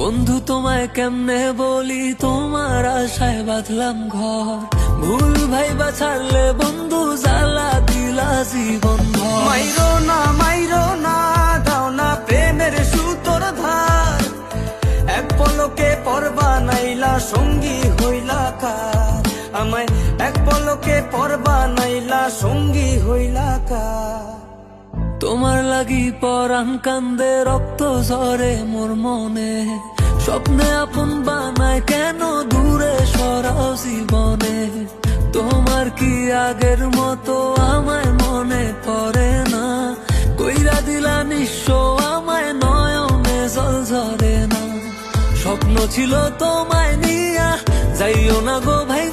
বন্ধু তোমায় কেমনে বলি, তোমার আশায় বাঁধলাম ঘর। ভুল ভাইবা ছাড়লে বন্ধু জ্বালা দিলা জীবন ভর। মাইরো না দাও না প্রেমের সুতোর ধার, এক পলকে পরবা নাইলা সঙ্গী হইলা কার। আমায় এক পলকে পরবা নাইলা সঙ্গী হইলা কার। তোমার লাগি পরাণ কান্দে, রক্ত ঝরে মোর মনে। স্বপ্নে আপন বানায় কেন দূরে সরাও জীবনে। তোমার কি আগের মতো আমায় মনে পড়ে না? কইরা দিলা নিঃস্ব আমায়, নয়নে জল ঝরে না। স্বপ্ন ছিল তোমায় নিয়া, যাইও না গো ভাই